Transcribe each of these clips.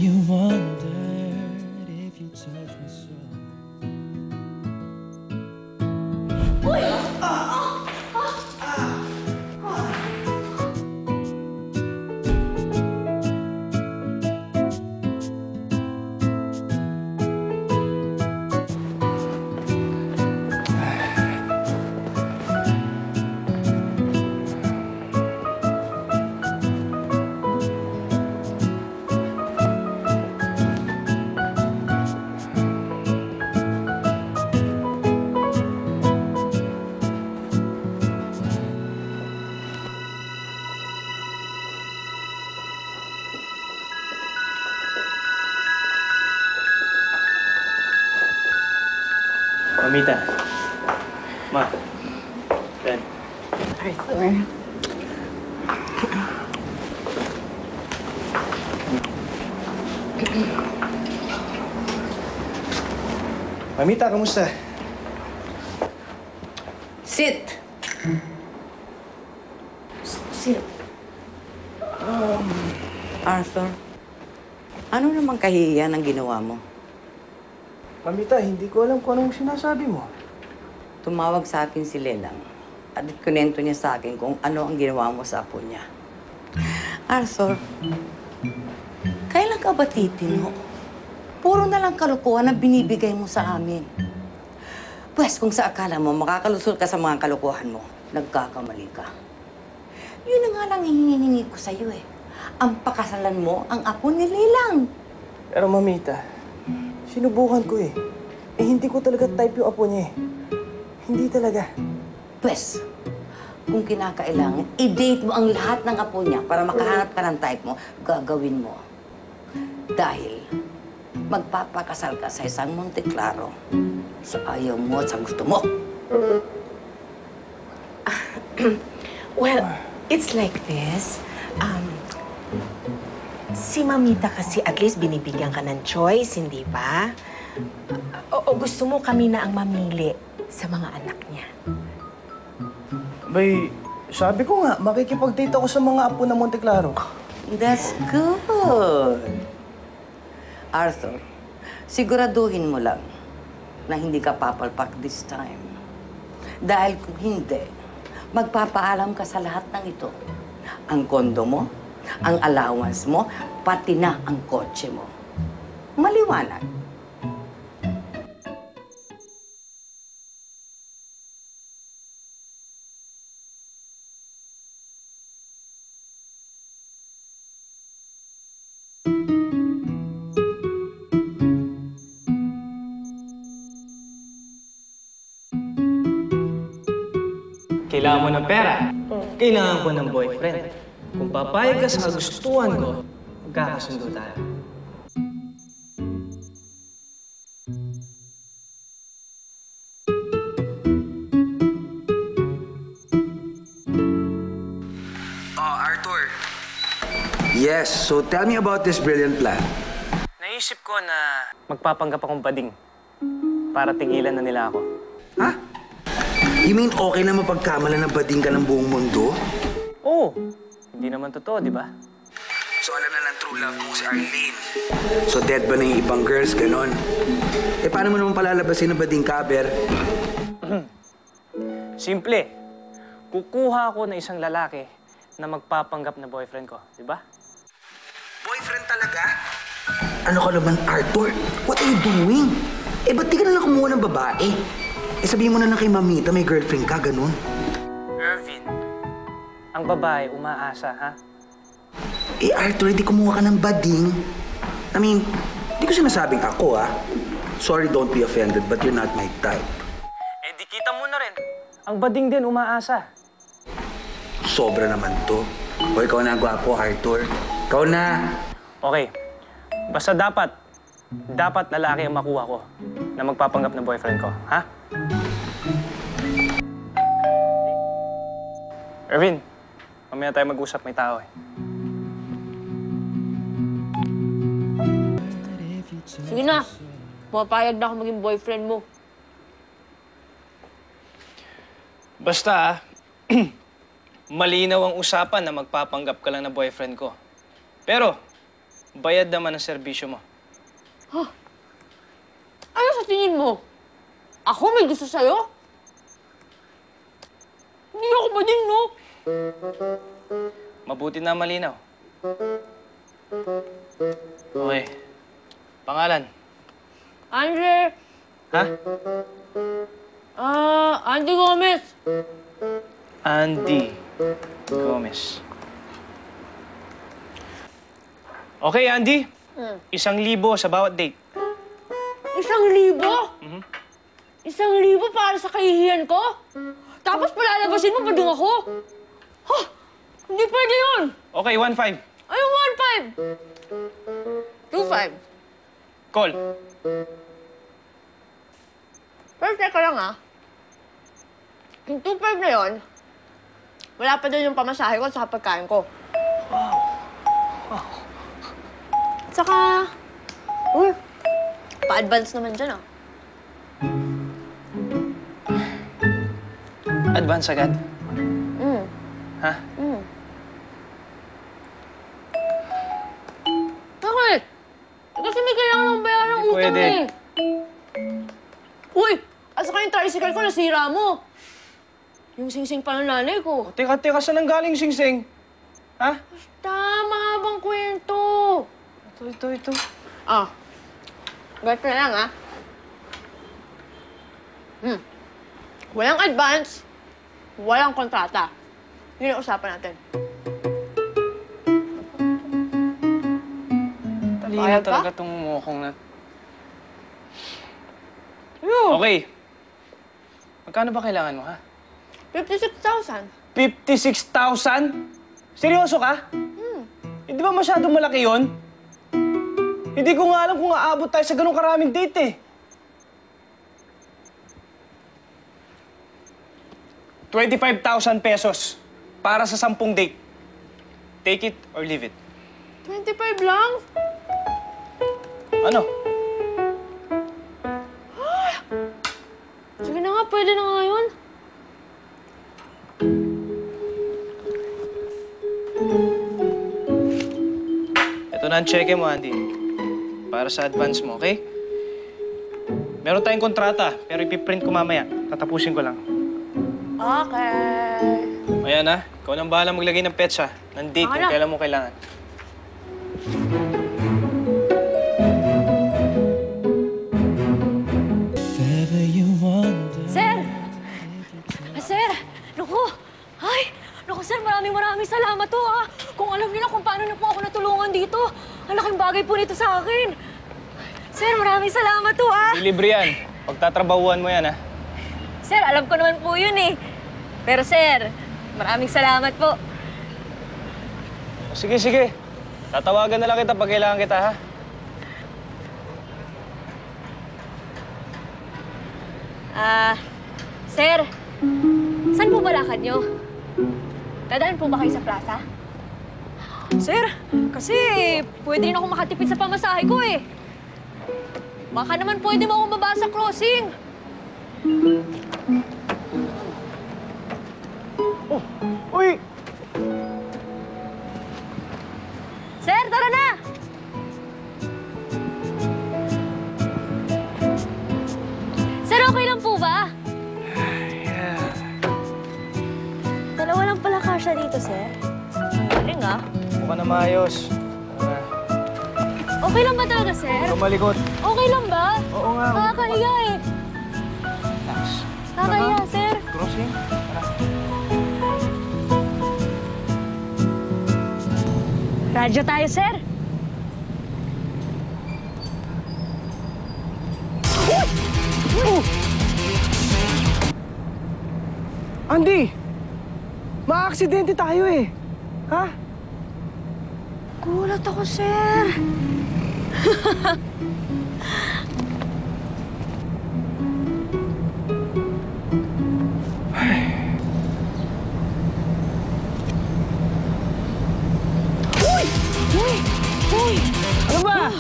You wondered if you touch me so. Uy! Mamita. Ma. Ben. Arthur. Mamita, kamusta? Sit! Sit. Arthur, ano namang kahihiyan ang ginawa mo? Mamita, hindi ko alam kung anong sinasabi mo. Tumawag sa akin si Lelang at ikunento niya sa akin kung ano ang ginawa mo sa apo niya. Arthur, kailan ka ba titino? Puro na lang kalukuhan ang binibigay mo sa amin. Pwes, kung sa akala mo makakalusot ka sa mga kalukuhan mo, nagkakamali ka. Yun na nga lang hinihingi ko sa'yo eh. Ang pakasalan mo ang apo ni Lelang. Pero Mamita, sinubukan ko eh. Eh, hindi ko talaga type yung apo niya eh. Hindi talaga. Pwes, kung kinakailangan, i-date mo ang lahat ng apo niya para makahanap ka ng type mo, gagawin mo. Dahil magpapakasal ka sa isang Monte Claro sa ayaw mo at sa gusto mo. Well, it's like this. Si Mamita kasi at least binibigyan ka ng choice, hindi ba? O gusto mo kami na ang mamili sa mga anak niya? Bay, sabi ko nga, makikipag-date ako sa mga apo ng Monte Claro. That's good. Arthur, siguraduhin mo lang na hindi ka papalpak this time. Dahil kung hindi, magpapaalam ka sa lahat ng ito. Ang kondo mo, ang allowance mo, pati na ang kotse mo. Maliwanag. Kailangan mo ng pera. Kailangan ko ng boyfriend. Kung papayag ka sa kagustuhan ko, magkakasundo tayo. Oh, Arthur. Yes, so tell me about this brilliant plan. Naisip ko na magpapanggap akong bading para tigilan na nila ako. Ha? You mean okay na mapagkamalan na bading ka ng buong mundo? Oo. Hindi naman totoo, di ba? So alam na ng true love mo si Arlene. So dead ba na yung ibang girls, ganon? Eh paano mo naman palalabasin na bading ka, Ber? Simple. Kukuha ako ng isang lalaki na magpapanggap na boyfriend ko, di ba? Boyfriend talaga? Ano ka naman, Arthur? What are you doing? Eh ba't di ka na lang kumuha ng babae? Eh sabihin mo na lang kay Mamita may girlfriend ka, ganon. Irvin, ang babae umaasa, ha? Eh Arthur, di kumuha ka ng bading. I mean, di ko sinasabing ako, ah. Sorry, don't be offended, but you're not my type. Eh di kita mo na rin. Ang bading din umaasa. Sobra naman to. O ikaw na, gwapo, Arthur. Ikaw na. Okay. Basta dapat lalaki ang makuha ko na magpapanggap ng boyfriend ko, ha? Irvin, mamaya tayo mag-usap, may tao eh. Sige na. Pumapayag na ako maging boyfriend mo. Basta, malinaw ang usapan na magpapanggap ka lang na boyfriend ko. Pero, bayad naman ang serbisyo mo. Ano sa tingin mo? Ako may gusto sa'yo? Hindi ako ba din, no? Mabuti na malinaw. Okay. Pangalan? Andre, Ha? Andy Gomez. Andy Gomez. Okay, Andy. 1,000 sa bawat date. 1,000? 1,000 para sa kahihiyan ko? Tapos palalabasin mo, badung ako? Huh, hindi pwede yun. Okay, 1,500. Ayun, 1,500. 2,500. Call. Pero teka lang yung 2,500 na yun, wala pa din yung pamasahe ko at saka pagkain ko. Tsaka, pa-advance naman dyan Advance agad. Ha? Bakit? Kasi may kailangan ng bayaran ng Hindi utang pwede. Uy! At saka yung tricycle ko, nasira mo. Yung sing-sing pa ng nanay ko. Teka, saan ang galing sing-sing? Ha? Basta, mahabang kwento. Ito. Ganito na lang, Walang advance, walang kontrata. Yun ang usapan natin. Talino Bayad ka? talaga tong mukong na... Okay. Magkano ba kailangan mo, ha? 56,000. 56,000? Seryoso ka? Hindi ba masyadong malaki yon? Hindi ko nga alam kung aabot tayo sa ganung karaming date eh. 25,000 pesos para sa 10 date. Take it or leave it. 25 lang? Ano? Sige na nga, pwede na nga yun. Ito na ang cheque mo, Andy. Para sa advance mo, okay? Meron tayong kontrata, pero ipiprint ko mamaya. Tatapusin ko lang. Okay. Ayan ha, ikaw nang bahala maglagay ng petsa, ng date kung kailan mo kailangan. Sir! Sir! Naku! Ay! Naku, sir, maraming salamat to, ha! Kung alam niyo na kung paano niyo po ako natulungan dito, ang laking bagay po nito sa akin. Sir, maraming salamat to, ha! Libre yan. Pagtatrabahuan mo yan, ha? Sir, alam ko naman po yun, eh. Pero, sir, maraming salamat po. Sige. Tatawagan na lang kita pag kailangan kita, ha? Sir, saan po ba lakad niyo? Dadaan po ba kayo sa plaza? Sir, kasi pwede rin ako makatipid sa pamasahe ko, eh. Baka naman pwede mo akong baba sa crossing. Uy! Sir, tara na! Sir, okay lang po ba? Dalawa lang pala kasya dito, sir. Galing, ah. Mukha na maayos. Okay lang ba talaga, sir? Malikot. Okay lang ba? Oo nga. Nakakahiya, eh. Thanks. Nakakahiya, sir. Crossing? Tara. Radyo tayo, sir. Andy! Maaksidente tayo eh. Ha? Gulat ako, sir. Uy! Ano ba?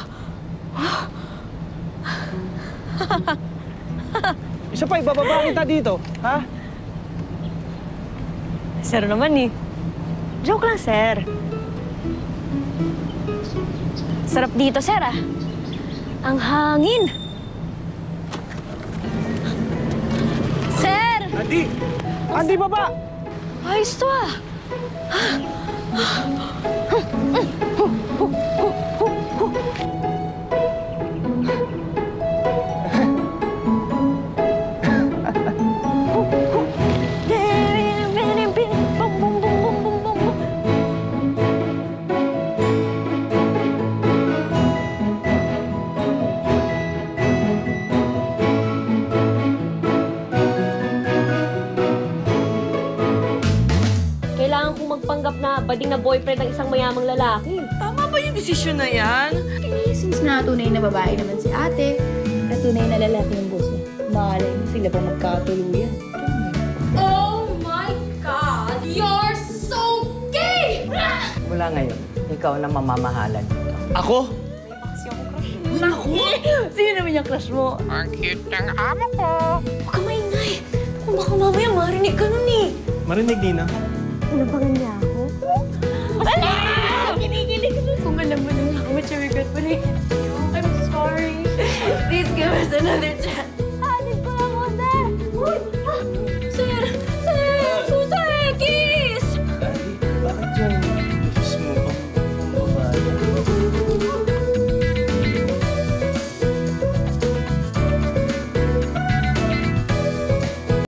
Isa pa, ibababa kita dito. Ha? Sir naman, eh. Joke lang, sir. Sarap dito, sir, ah. Ang hangin. Sir! Andy! Andy, baba! Ayos to, ah. Kailangan kong magpanggap na bading na boyfriend ng isang mayamang lalaki. Tama ba yung desisyon na yan? Eh, since na tunay na babae naman si ate, at tunay na lalaki yung boss niya, malay mo sila pa magkatuluyan. Oh my God! You're so gay! Mula ngayon, ikaw na mamamahalan dito. Ako? Naku! Sino naman yung crush mo? Ang cute ng amo ko. Huwag ka maingay. Kung baka mamaya marinig ka nun eh. Marinig, Nina. Inabangan niya ako? Ala! Kinikilig ko. Kung alam mo nung how much I regret when I kissed you, I'm sorry. Please give us another chance.